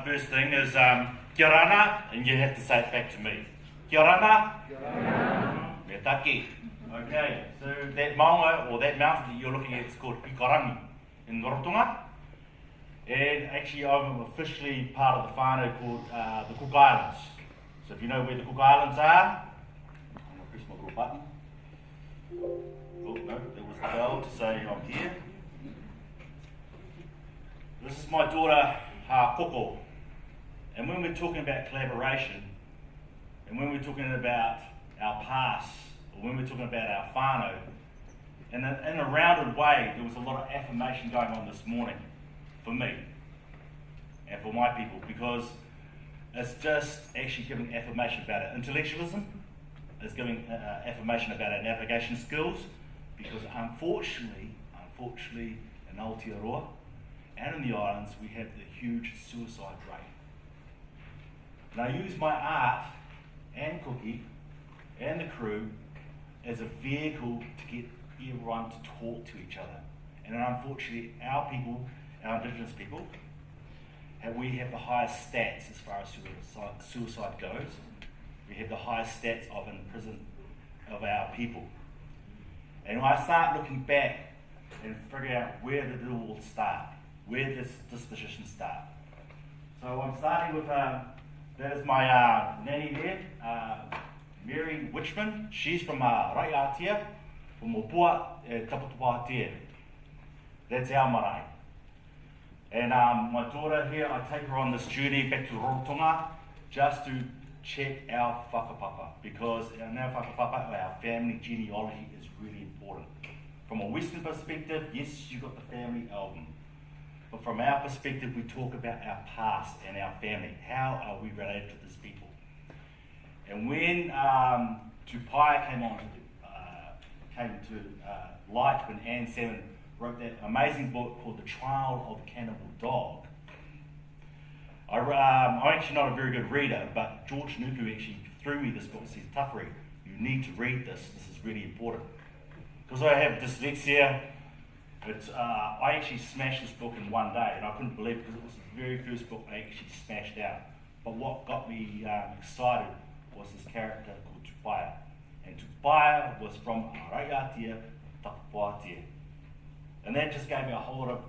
first thing is kia rana, and you have to say it back to me. Kia rana. Kia rana. Me taki. Okay, so that maunga, or that mountain that you're looking at, is called Ikarangi in Rarotonga. And actually I'm officially part of the whānau called the Cook Islands. So if you know where the Cook Islands are, I'm going to press my little button. Oh no, that was the bell to say I'm here. This is my daughter, Koko. And when we're talking about collaboration, and when we're talking about our past, or when we're talking about our whānau, and in a rounded way, there was a lot of affirmation going on this morning for me and for my people, because it's just actually giving affirmation about our intellectualism, it's giving affirmation about our navigation skills, because unfortunately in Aotearoa and in the islands we have the huge suicide rate. And I use my art and Cookie and the crew as a vehicle to get everyone to talk to each other. And unfortunately our people, our Indigenous people, we have the highest stats as far as suicide goes. We have the highest stats of in prison of our people. And I start looking back and figuring out where did it all start, where did this disposition start. So I'm starting with, that is my nanny there, Mary Witchman. She's from Raiatea, from Opua, Taputapatea. That's our marae. And my daughter here, I take her on this journey back to Rarotonga just to check our whakapapa, because in our whakapapa, our family genealogy is really important. From a Western perspective, yes, you've got the family album. But from our perspective, we talk about our past and our family. How are we related to these people? And when Tupaia came to light, when Anne Salmon wrote that amazing book called The Trial of a Cannibal Dog, I'm actually not a very good reader, but George Nuku actually threw me this book and said, Tuffery, you need to read this is really important. Because I have dyslexia, I actually smashed this book in one day, and I couldn't believe it because it was the very first book I actually smashed out. But what got me excited was this character called Tupaia. And Tupaia was from Raiatea, Tapuatea. And that just gave me a whole lot of,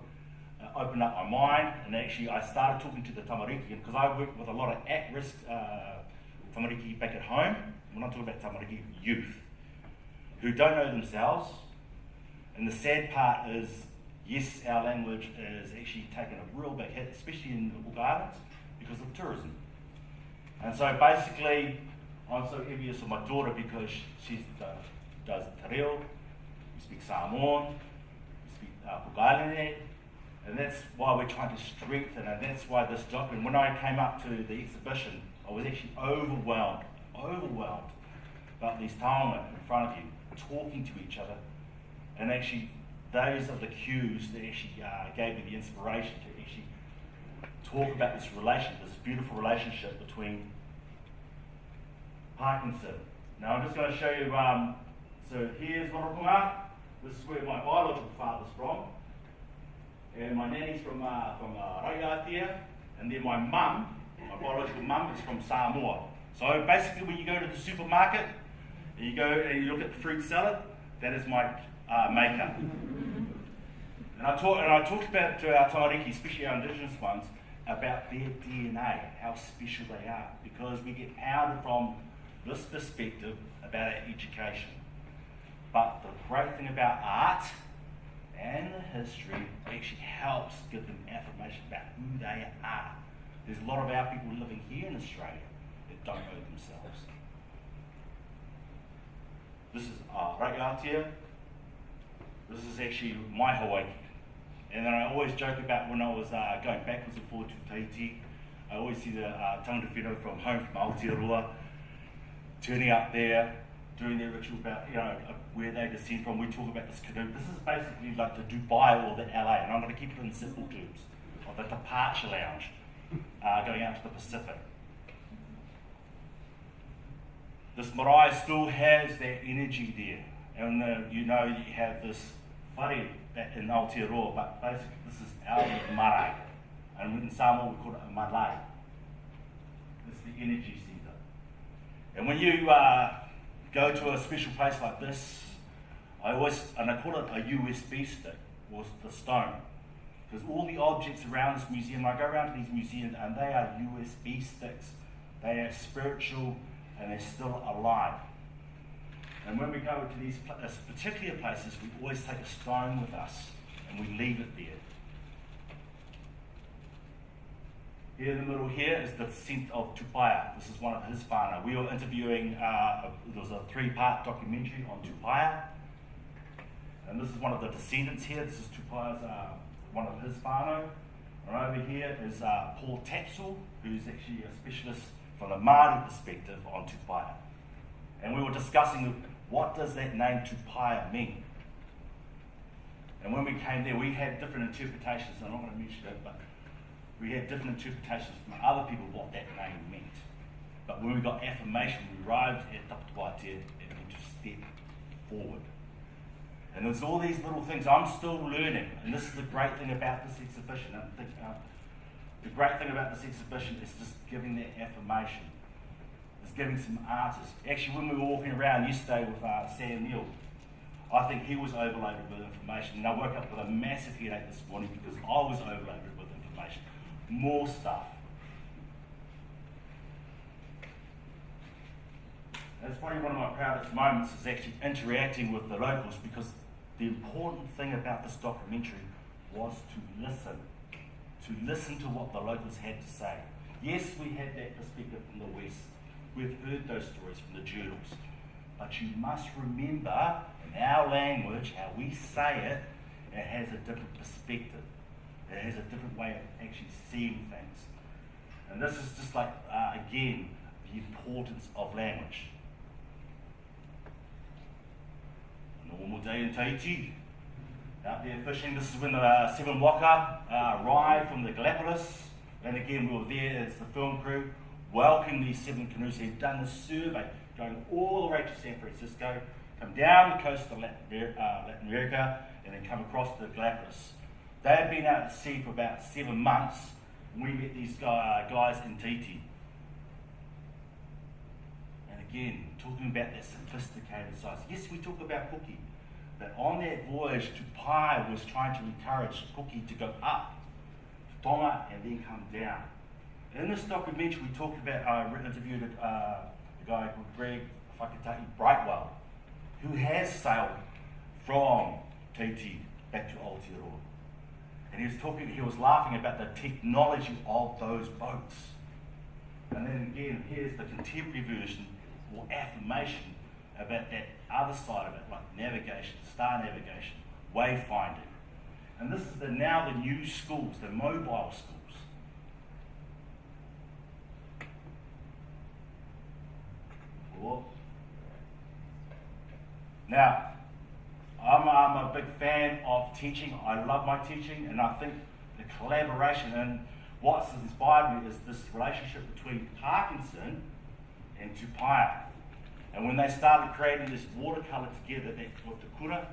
opened up my mind, and actually I started talking to the tamariki, because I work with a lot of at-risk tamariki back at home. When I'm talking about tamariki, youth, who don't know themselves. And the sad part is, yes, our language is actually taking a real big hit, especially in the Cook Islands, because of tourism. And so basically, I'm so envious of my daughter because she does te reo, we speak Samoan, we speak Cook Island, and that's why we're trying to strengthen, and that's why this document, when I came up to the exhibition, I was actually overwhelmed about these taonga in front of you, talking to each other. And actually, those are the cues that actually gave me the inspiration to actually talk about this beautiful relationship between Parkinson. Now I'm just going to show you, so here's Rarotonga. This is where my biological father's from. And my nanny's from Raiatea. And then my mum, my biological mum, is from Samoa. So basically when you go to the supermarket, and you go and you look at the fruit salad, that is my makeup. And I talked about to our tamariki, especially our Indigenous ones, about their DNA, how special they are, because we get pounded from this perspective about our education. But the great thing about art and the history actually helps give them affirmation about who they are. There's a lot of our people living here in Australia that don't know themselves. This is Raiatea. This is actually my Hawaii. And then I always joke about when I was going backwards and forward to Tahiti, I always see the tangata whenua from home from Aotearoa turning up there, doing their ritual about where they descend from. We talk about this canoe. This is basically like the Dubai or the LA, and I'm going to keep it in simple terms, of the departure lounge going out to the Pacific. This marae still has that energy there. And you have this whare in Aotearoa, but basically this is our marae. And in Samoa we call it a malai. It's the energy centre. And when you go to a special place like this, I call it a USB stick, or the stone. Because all the objects around this museum, I go around to these museums and they are USB sticks. They are spiritual and they're still alive. And when we go to these particular places, we always take a stone with us and we leave it there. Here in the middle here is the descent of Tupaia. This is one of his whānau. We were interviewing, there was a 3-part documentary on Tupaia. And this is one of the descendants here. This is Tupaia's, one of his whānau. And over here is Paul Tapsell, who's actually a specialist from the Māori perspective on Tupaia. And we were discussing what does that name Tupaia mean. And when we came there, we had different interpretations. I'm not going to mention it, but we had different interpretations from other people what that name meant. But when we got affirmation, we arrived at Tupaia and went to step forward. And there's all these little things I'm still learning, and this is the great thing about this exhibition. I think the great thing about this exhibition is just giving that affirmation. It's giving some artists. Actually, when we were walking around yesterday with Sam Neal, I think he was overloaded with information, and I woke up with a massive headache this morning because I was overloaded with information. More stuff. That's probably one of my proudest moments is actually interacting with the locals, because the important thing about this documentary was to listen to what the locals had to say. Yes, we had that perspective from the West. We've heard those stories from the journals. But you must remember, in our language, how we say it, it has a different perspective. It has a different way of actually seeing things. And this is just like, again, the importance of language. Normal day in Tahiti. Out there fishing. This is when the 7 waka arrived from the Galapagos. And again, we were there as the film crew, welcoming these 7 canoes who had done the survey, going all the way to San Francisco, come down the coast of Latin America, and then come across to the Galapagos. They had been out at sea for about 7 months, and we met these guys in Tahiti. And again, talking about that sophisticated size. Yes, we talk about Cookie, but on that voyage, Tupaia was trying to encourage Cookie to go up to Tonga and then come down. In this documentary, we talked about, I interviewed a guy called Greg Whakataki Brightwell, who has sailed from Tahiti back to Aotearoa. And he was laughing about the technology of those boats. And then again, here's the contemporary version, or affirmation, about that other side of it, like navigation, star navigation, wayfinding. And this is now the new schools, the mobile schools. Now, I'm a big fan of teaching. I love my teaching, and I think the collaboration, and what's inspired me is this relationship between Parkinson and Tupaia. And when they started creating this watercolour together with the kura,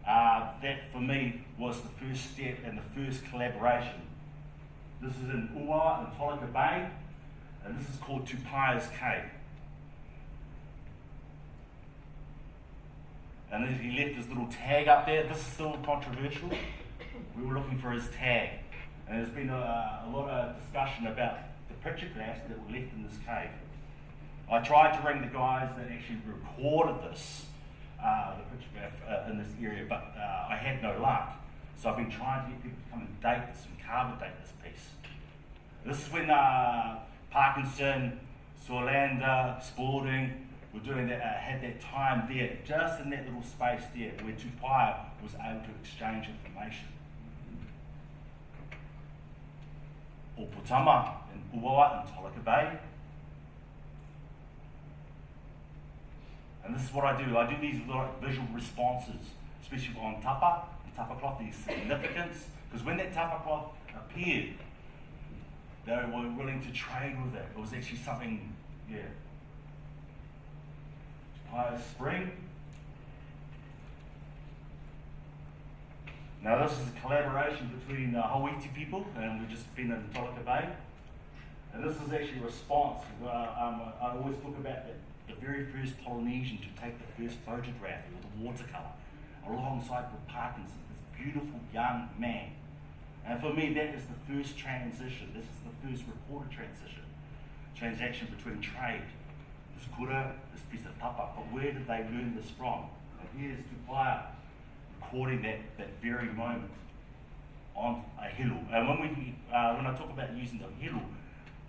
that for me was the first step and the first collaboration. This is in Uawa in Tolika Bay, and this is called Tupaia's Cave. And then he left his little tag up there. This is still controversial. We were looking for his tag. And there's been a lot of discussion about the pictographs that were left in this cave. I tried to ring the guys that actually recorded this, the pictograph in this area, but I had no luck. So I've been trying to get people to come and date this and carbon date this piece. This is when Parkinson, Solander, Spalding were doing that, had that time there, just in that little space there, where Tupaia was able to exchange information. Opotama in Uawa in Tolika Bay. And this is what I do. I do these little visual responses, especially on tapa cloth, these significance. Because when that tapa cloth appeared, they were willing to trade with it. It was actually something, yeah. Tupaia's Spring. Now this is a collaboration between the Hawaii people, and we've just been in Tolika Bay. And this is actually a response. I always talk about the very first Polynesian to take the first photograph with the watercolour, alongside with Parkinson, this beautiful young man. And for me, that is the first transition. This is the first recorded transaction between trade. This kura, this piece of tapa. But where did they learn this from? And here's Tupaia recording that very moment on a hilu. And when I talk about using the hilu,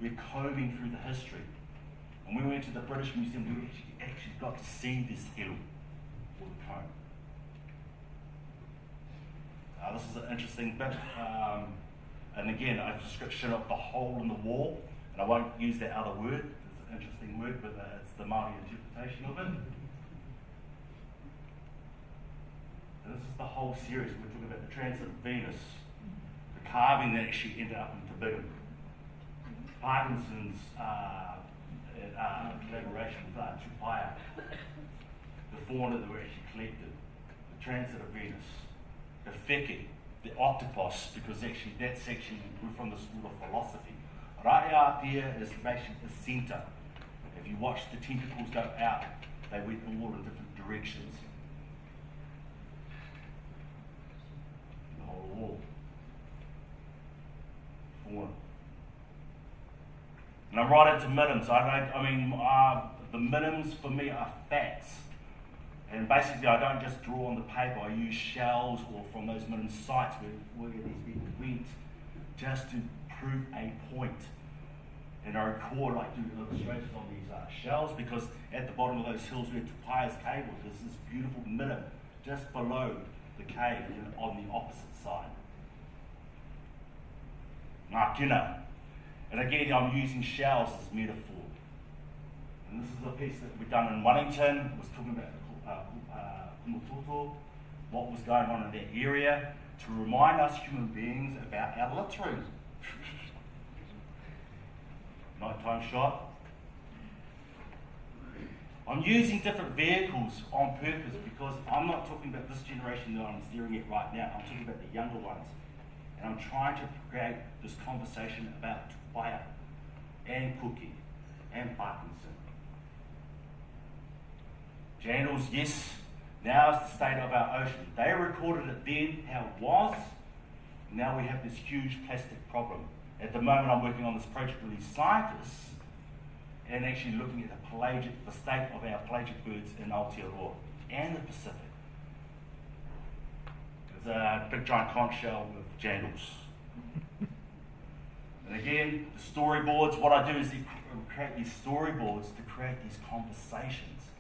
we're combing through the history. And when we went to the British Museum, we actually got to see this hilu, or the comb. This is an interesting bit. And again, I've description of the hole in the wall, and I won't use that other word. It's an interesting word, but it's the Māori interpretation of it. And this is the whole series. We're talking about the transit of Venus, the carving that actually ended up in Tupaia. Parkinson's collaboration with Tupaia, the fauna that were actually collected, the transit of Venus, the Feki, the octopus, because actually that's actually we're from the school of philosophy. Right out there is basically the centre. If you watch the tentacles go out, they went all in different directions. The whole wall. Fauna. And I'm right into minims. The minims for me are facts. And basically, I don't just draw on the paper. I use shells or from those minim sites where these people went just to prove a point. And I record, do illustrations on these shells because at the bottom of those hills where Tupaia's cave was, there's this beautiful minim just below the cave and on the opposite side. Ngā kina. And again, I'm using shells as metaphor. And this is a piece that we've done in Wellington. It was talking about what was going on in that area to remind us human beings about our littering. Nighttime shot. I'm using different vehicles on purpose because I'm not talking about this generation that I'm staring at right now. I'm talking about the younger ones. And I'm trying to create this conversation about Tupaia and Cookie and Parkinson. Jandals, yes, now is the state of our ocean. They recorded it then, how it was. Now we have this huge plastic problem. At the moment I'm working on this project with these scientists and actually looking at the state of our pelagic birds in Aotearoa and the Pacific. There's a big giant conch shell with jandals. And again, the storyboards, what I do is create these storyboards to create these conversations,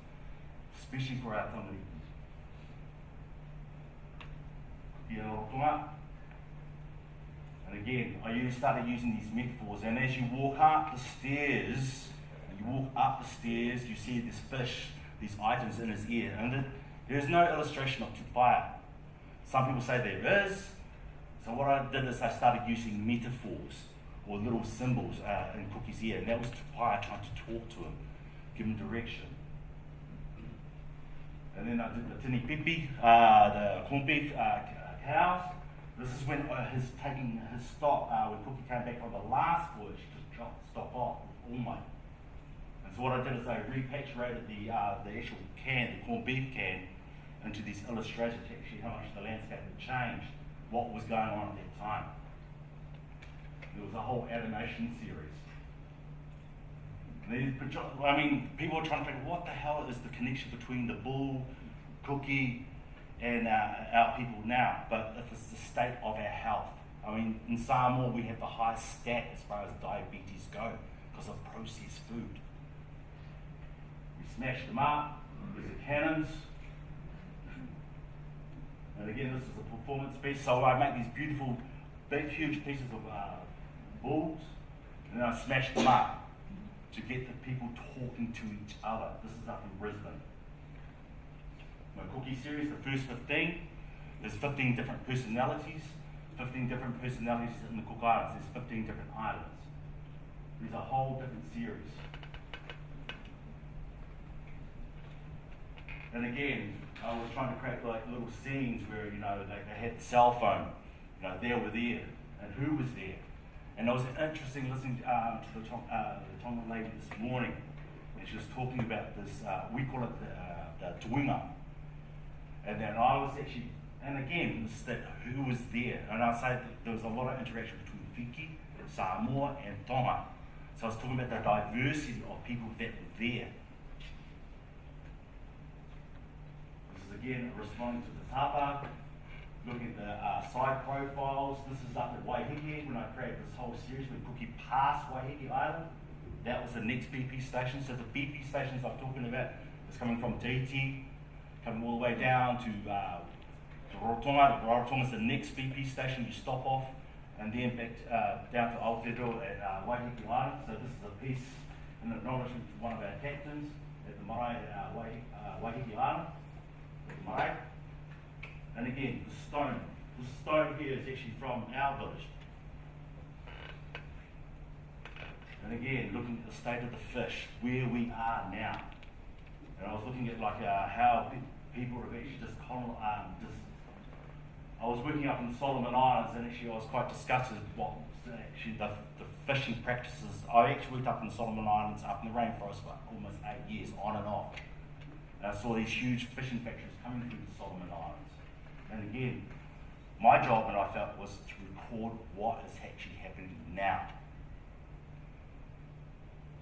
especially for our community. And again, I started using these metaphors, and as you walk up the stairs, you see this fish, these items in his ear, and there's no illustration of Tupaia. Some people say there is, so what I did is I started using metaphors or little symbols in Cookie's ear, and that was Tupaia trying to talk to him, give him direction. And then I did the tini pipi, the corned beef cows. This is when he's taking his stop, when Cookie came back on the last voyage, just dropped the stop off with all my. And so what I did is I repatriated the actual can, the corned beef can, into these illustrations to actually how much the landscape had changed, what was going on at that time. There was a whole animation series. People are trying to figure what the hell is the connection between the bull, Cookie, and our people now, but if it's the state of our health. In Samoa we have the highest stat as far as diabetes go because of processed food. We smash them up, there's the cannons, and again this is a performance piece, so I make these beautiful, big, huge pieces of bulls, and then I smash them up to get the people talking to each other. This is up in Brisbane. My Cookie series, the first 15, there's 15 different personalities, 15 different personalities in the Cook Islands, there's 15 different islands. There's a whole different series. And again, I was trying to create like little scenes where, they had the cell phone, they were there, and who was there. And it was interesting listening to the Tongan lady this morning, and she was talking about this, we call it the tuinga. And then I was actually, and again, this, that who was there, and I'd say that there was a lot of interaction between Fiki, Samoa, and Tonga. So I was talking about the diversity of people that were there. This is again responding to the tapa, looking at the side profiles. This is up at Waiheke when I created this whole series when Cookie passed Waiheke Island. That was the next BP station. So the BP stations I'm talking about is coming from DT, coming all the way down to Rarotonga. Rarotonga is the next BP station you stop off, and then back down to Aotearoa at Waiheke Island. So this is a piece in acknowledgement to one of our captains at the marae at Waiheke Island, at the marae. And again, the stone here is actually from our village. And again, looking at the state of the fish, where we are now. And I was looking at like how people have actually I was working up in the Solomon Islands, and actually I was quite disgusted with what actually the fishing practices. I actually worked up in the Solomon Islands, up in the rainforest for almost 8 years, on and off. And I saw these huge fishing factories coming through the Solomon Islands. And again, my job, and I felt, was to record what is actually happening now.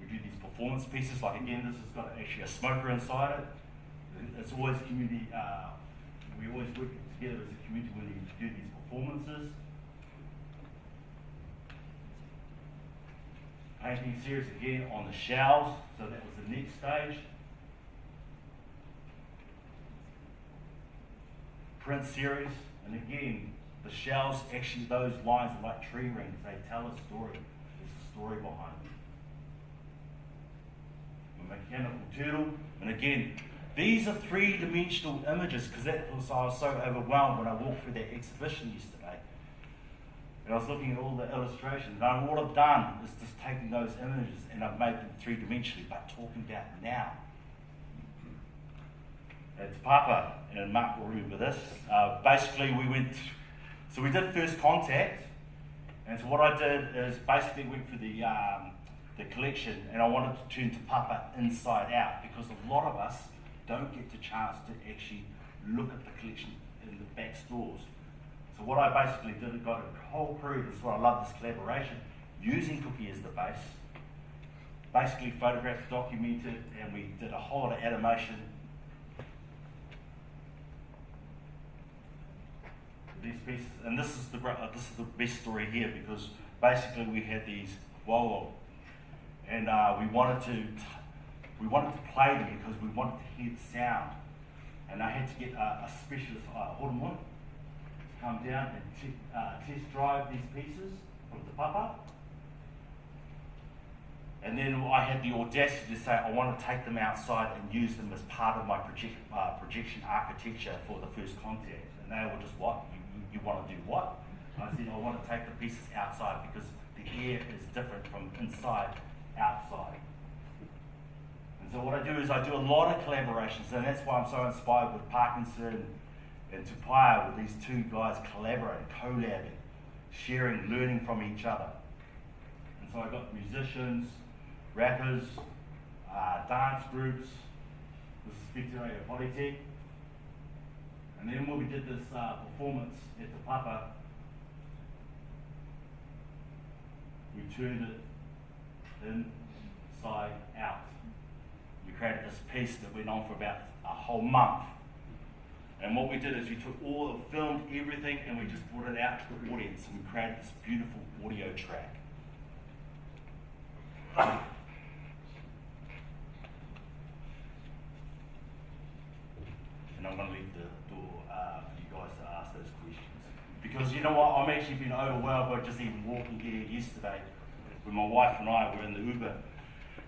We do these performance pieces, like again, this has got actually a smoker inside it. It's always community, we always work together as a community when we do these performances. Painting series again on the shells, so that was the next stage. Print series, and again, the shells, actually those lines are like tree rings, they tell a story. There's a story behind them. A mechanical turtle, and again, these are three-dimensional images, because I was so overwhelmed when I walked through that exhibition yesterday. And I was looking at all the illustrations, and what I've done is just taken those images and I've made them three-dimensionally, but talking about now. It's Papa, and Mark will remember this. Basically, we did first contact, and so what I did is basically went for the collection, and I wanted to turn Te Papa inside out, because a lot of us don't get the chance to actually look at the collection in the back stores. So what I basically did, I got a whole crew, this is why I love this collaboration, using Cookie as the base, basically photographed, documented, and we did a whole lot of animation. These pieces, and this is the best story here, because basically we had these wowo, and we wanted to play them because we wanted to hear the sound, and I had to get a specialist hormone to come down and test drive these pieces from the papa, and then I had the audacity to say I want to take them outside and use them as part of my projection architecture for the first contact, and they were just, what? You want to do what? And I said, I want to take the pieces outside, because the air is different from inside, outside. And so what I do is I do a lot of collaborations, and that's why I'm so inspired with Parkinson and Tupaia, with these two guys collaborating, collabing, sharing, learning from each other. And so I got musicians, rappers, dance groups. This is Victoria Polynesian. And then when we did this performance at the Papa, we turned it inside out. We created this piece that went on for about a whole month. And what we did is we filmed everything, and we just brought it out to the audience, and we created this beautiful audio track. And I'm going to leave the door for you guys to ask those questions. Because you know what, I'm actually been overwhelmed by just even walking here yesterday when my wife and I were in the Uber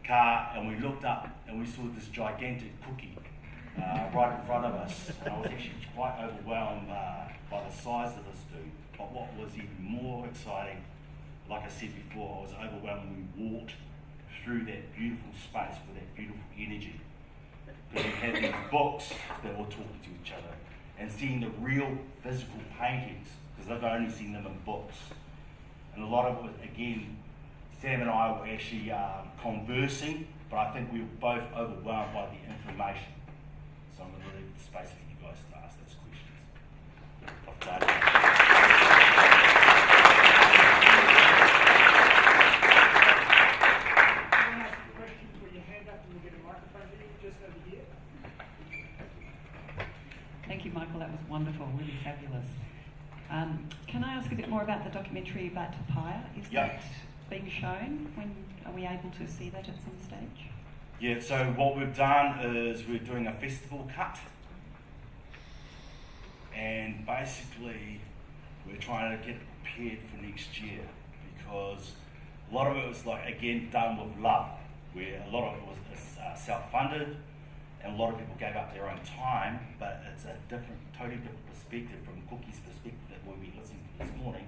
car, and we looked up and we saw this gigantic cookie right in front of us. And I was actually quite overwhelmed by the size of this dude. But what was even more exciting, like I said before, I was overwhelmed when we walked through that beautiful space with that beautiful energy. Because we had these books that were talking to each other, and seeing the real physical paintings, because I've only seen them in books. And a lot of it was, again, Sam and I were actually conversing, but I think we were both overwhelmed by the information. So I'm going to leave the space for you guys to ask those questions. Thank you, Michael. That was wonderful, really fabulous. Can I ask a bit more about the documentary about Tupaia? Is that being shown? When are we able to see that at some stage? Yeah, so what we've done is we're doing a festival cut, and basically we're trying to get it prepared for next year, because a lot of it was, like, again, done with love, where a lot of it was self-funded, and a lot of people gave up their own time, but it's a totally different perspective from Cookie's perspective that we'll be listening to this morning.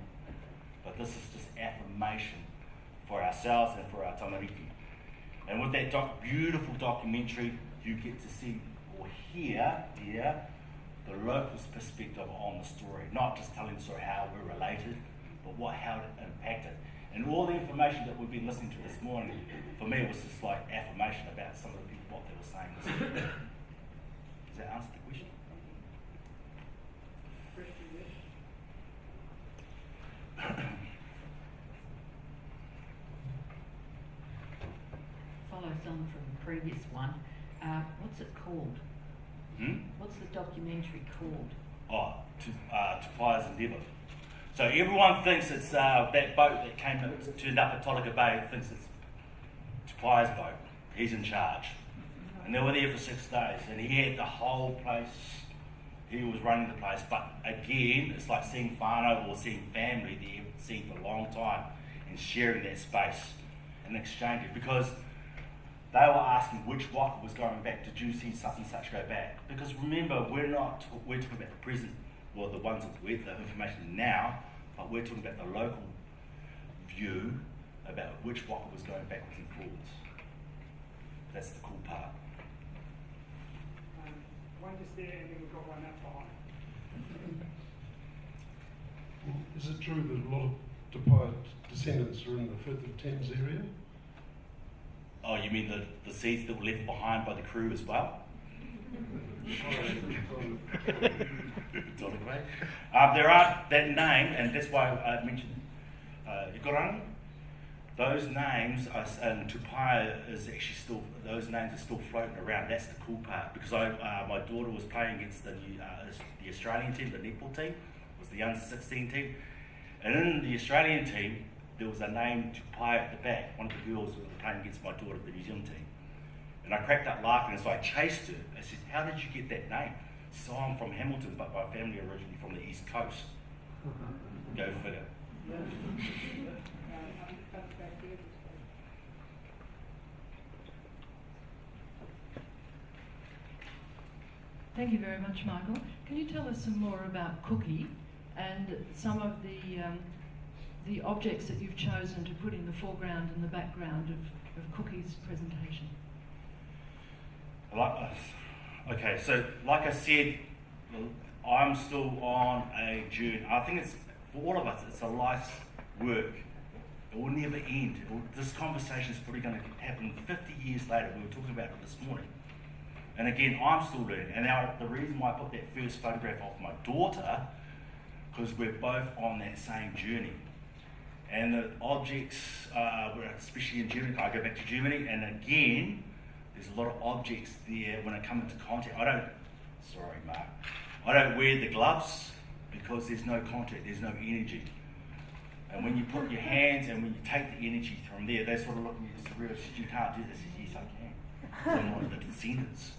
But this is just affirmation for ourselves and for our tamariki. And with that beautiful documentary, you get to see or hear the locals' perspective on the story, not just telling the story how we're related, but how it impacted. And all the information that we've been listening to this morning, for me, was just like affirmation about some of the people, what they were saying this morning. Does that answer the question? Follows on from the previous one. What's it called? What's the documentary called? Tupaia's Endeavour. So everyone thinks it's that boat that turned up at Tolika Bay, thinks it's Tupaia's boat. He's in charge. And they were there for 6 days, and he had the whole place. He was running the place. But again, it's like seeing whānau or seeing family there, seen for a long time, and sharing that space and exchanging. Because they were asking which waka was going back. Did you see such and such go back? Because remember, we're talking about the present, well, the ones with the information now, but we're talking about the local view about which waka was going backwards and forwards. That's the cool part. One just there, and then we've got one up behind. Is it true that a lot of Tupaia descendants are in the Firth of Thames area? Oh, you mean the seeds that were left behind by the crew as well? There are that name, and that's why I mentioned Ikorangi. Those names and Tupaia is actually still, those names are still floating around. That's the cool part, because my daughter was playing against the Australian team, the netball team, was the under 16 team, and in the Australian team there was a name Tupaia at the back. One of the girls was playing against my daughter, the New Zealand team, and I cracked up laughing, so I chased her. I said, "How did you get that name?" She said, "Oh, I'm from Hamilton, but my family originally from the East Coast." Go figure. Thank you very much, Michael. Can you tell us some more about Cookie and some of the objects that you've chosen to put in the foreground and the background of Cookie's presentation? Okay, so like I said, I'm still on a journey. I think it's, for all of us, it's a life's work. It will never end. This conversation is probably going to happen 50 years later. We were talking about it this morning. And again, I'm still learning. And now the reason why I put that first photograph of my daughter, because we're both on that same journey. And the objects, especially in Germany, I go back to Germany, and again, there's a lot of objects there when I come into contact. Sorry, Mark. I don't wear the gloves because there's no contact, there's no energy. And when you put your hands and when you take the energy from there, they sort of look at me and say, "You can't do this." I said, "Yes, I can." Because I'm one of the descendants.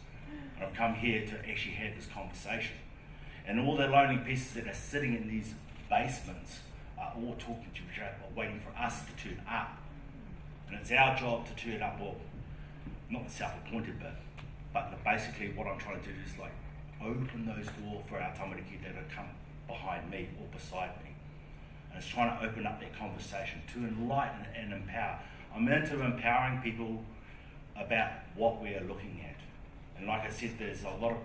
And I've come here to actually have this conversation. And all the lonely pieces that are sitting in these basements are all talking to each other, waiting for us to turn up. And it's our job to turn up, well, not the self-appointed bit, but basically what I'm trying to do is like open those doors for our tamariki that have come behind me or beside me. And it's trying to open up that conversation to enlighten and empower. I'm into empowering people about what we are looking at. And like I said, there's a lot of,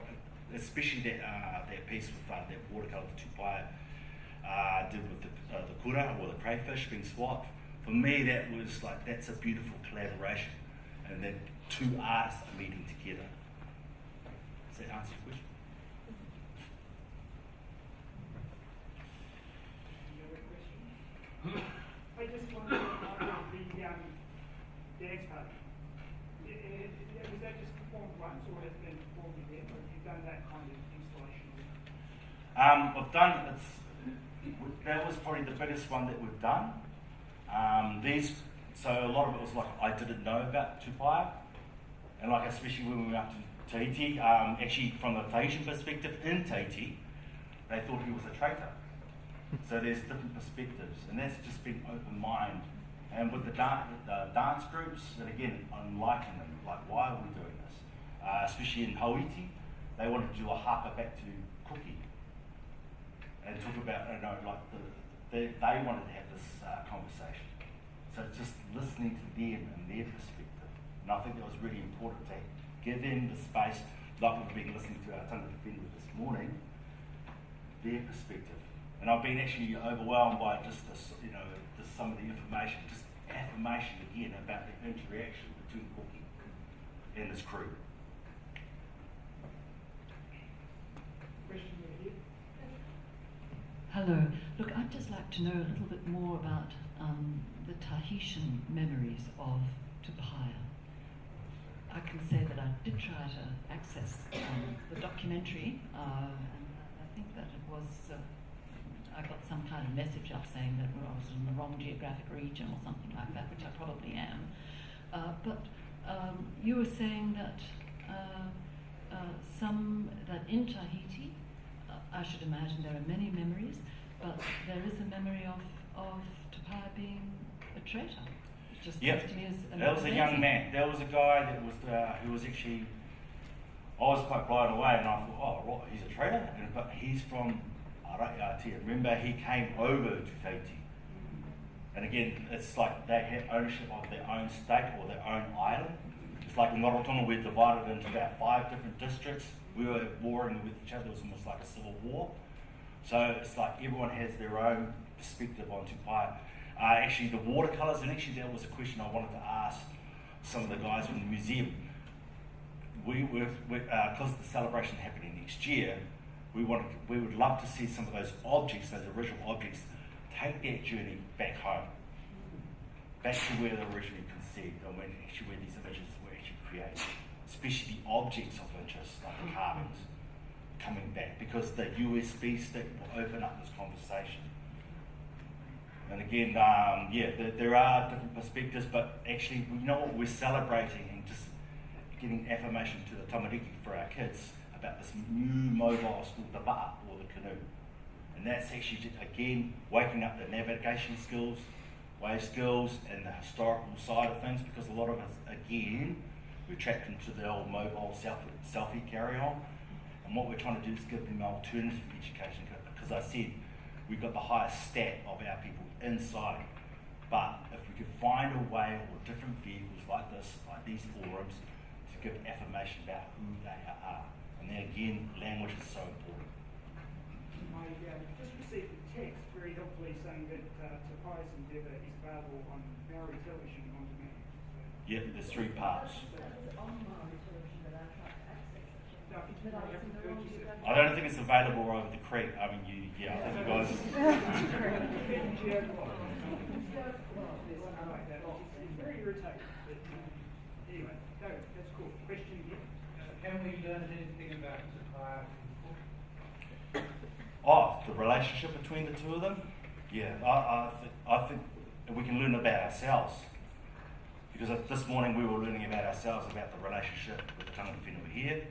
especially that piece with that watercolour of Tupaia, did with the kura or the crayfish being swapped. For me, that was like, that's a beautiful collaboration, and that two arts are meeting together. Does that answer your question? I just wondered about the expo. Was that just performed once, or has it been performed again, or have you done that kind of installation? I've done, that was probably the biggest one that we've done. So a lot of it was like, I didn't know about Tupaia, and like especially when we went up to Tahiti, actually from the Tahitian perspective in Tahiti, they thought he was a traitor. So there's different perspectives, and that's just been open mind. And with the dance groups, and again, I'm liking them, like why are we doing this? Especially in Hawaii, they wanted to do a haka back to Cookie. And talk about, they wanted to have this conversation. So it's just listening to them and their perspective. And I think that was really important to give them the space, like we've been listening to our Tanga Defender this morning, their perspective. And I've been actually overwhelmed by just this, just some of the information, just affirmation again about the interaction between Cookie and his crew. Question here. Hello. Look, I'd just like to know a little bit more about the Tahitian memories of Tupaia. I can say that I did try to access the documentary, and I think that it was, I got some kind of message up saying that I was in the wrong geographic region or something like that, which I probably am. But you were saying that that in Tahiti, I should imagine there are many memories, but there is a memory of Tupaia being a traitor. It just Yep. comes to me as That was a young man. There was a guy that was who was actually, I was quite blown away, and I thought, oh, right, he's a traitor, but he's from Araiatia. Remember, he came over to Tahiti. And again, it's like they had ownership of their own state or their own island. It's like in Rarotonga, we're divided into about 5 different districts. We were warring with each other. It was almost like a civil war. So it's like everyone has their own perspective on Tupaia. Actually, the watercolours, and actually that was a question I wanted to ask some of the guys from the museum. Because the celebration happening next year, we would love to see some of those objects, those original objects, take that journey back home, back to where they were originally conceived, and where these images were actually created, especially the objects of interest, like the carvings, coming back, because the USB stick will open up this conversation. And again, there are different perspectives, but actually, we know what we're celebrating and just getting affirmation to the tamariki for our kids about this new mobile school, the va'a, or the canoe. And that's actually, just, again, waking up the navigation skills, wave skills, and the historical side of things, because a lot of us, again, we're trapped into the old mobile selfie carry-on. And what we're trying to do is give them alternative education, because I said we've got the highest stat of our people inside. But if we could find a way, or different vehicles like this, like these forums, to give affirmation about who they are. And then again, language is so important. I just received a text very helpfully saying that Tupaia's endeavour is available on Maori television on demand. Yeah, there's 3 parts. I don't think it's available over the creek. I mean, I think you guys. It's very irritating. But, anyway, no, that's cool. Question again. Can we learn anything about Tupaia and Cookie? Oh, the relationship between the two of them? Yeah, I think we can learn about ourselves. Because this morning we were learning about ourselves, about the relationship with the tangata whenua here,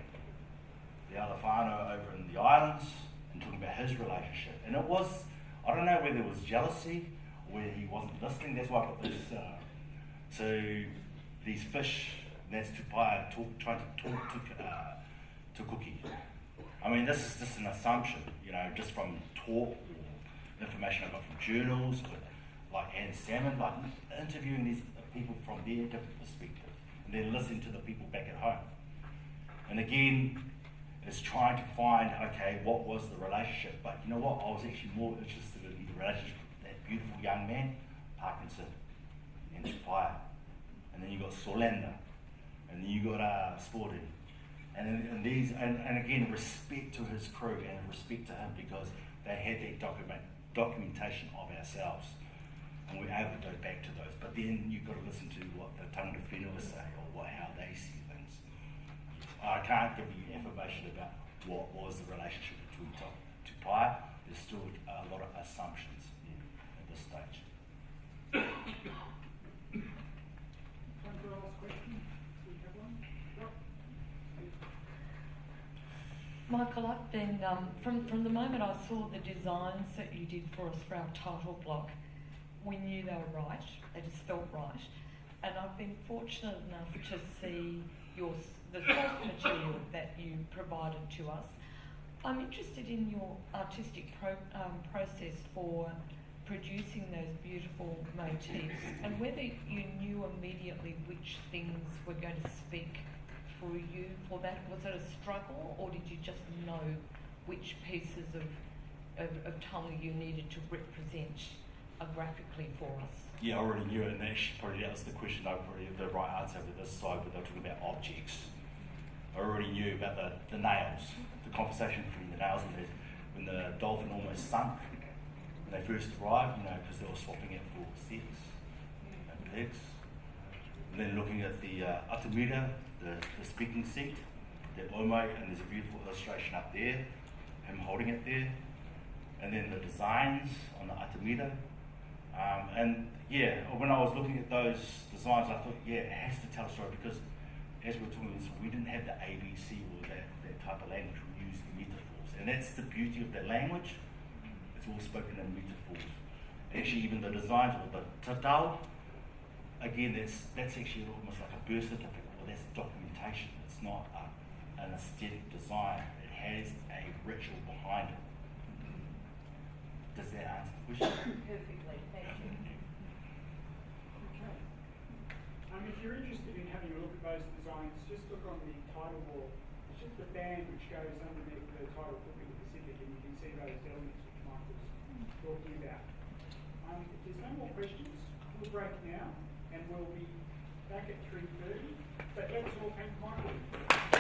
the other whānau over in the islands, and talking about his relationship. And it was, I don't know whether it was jealousy or whether he wasn't listening. That's why I put this, so these fish, that's Tupaia trying to talk to Cookie. I mean, this is just an assumption, just from talk or information I got from journals, like Anne Salmon, like interviewing these people from their different perspectives, and then listening to the people back at home. And again, is trying to find, okay, what was the relationship? But you know what? I was actually more interested in the relationship with that beautiful young man, Parkinson, and Tupaia. And then you got Solenda, and then you got Sporting. And again, respect to his crew and respect to him, because they had that documentation of ourselves. And we're able to go back to those. But then you've got to listen to what the tangata whenua say, or how they see things. I can't give you information about what was the relationship between Tupaia. There's still a lot of assumptions at this stage. Time for our last question. Do we have one? Yep. Michael, I've been, from the moment I saw the designs that you did for us for our title block, we knew they were right, they just felt right. And I've been fortunate enough to see the source material that you provided to us. I'm interested in your artistic process for producing those beautiful motifs, and whether you knew immediately which things were going to speak through you for that. Was it a struggle, or did you just know which pieces of tongue you needed to represent graphically for us? Yeah, I already knew it, and actually probably that was the question. I probably had the right answer over this side, but they're talking about objects. I already knew about the nails, the conversation between the nails when the dolphin almost sunk when they first arrived, because they were swapping it for sex and pigs. And then looking at the atamira, the speaking seat, the omo, and there's a beautiful illustration up there, him holding it there. And then the designs on the atamira. And yeah, when I was looking at those designs, I thought, yeah, it has to tell a story, because as we were talking about this, we didn't have the ABC or that type of language. We used metaphors, and that's the beauty of that language. It's all spoken in metaphors. Actually, even the designs or the tatau, again, that's actually almost like a birth certificate, or that's documentation. It's not an aesthetic design. It has a ritual behind it. Does that answer the question? Perfectly, thank you. Okay. If you're interested in having a look at those designs, just look on the title wall. It's just the band which goes underneath the title Cookie the Pacific, and you can see those elements which Michael's talking about. If there's no more questions, we'll break now, and we'll be back at 3:30. But let's all thank Michael.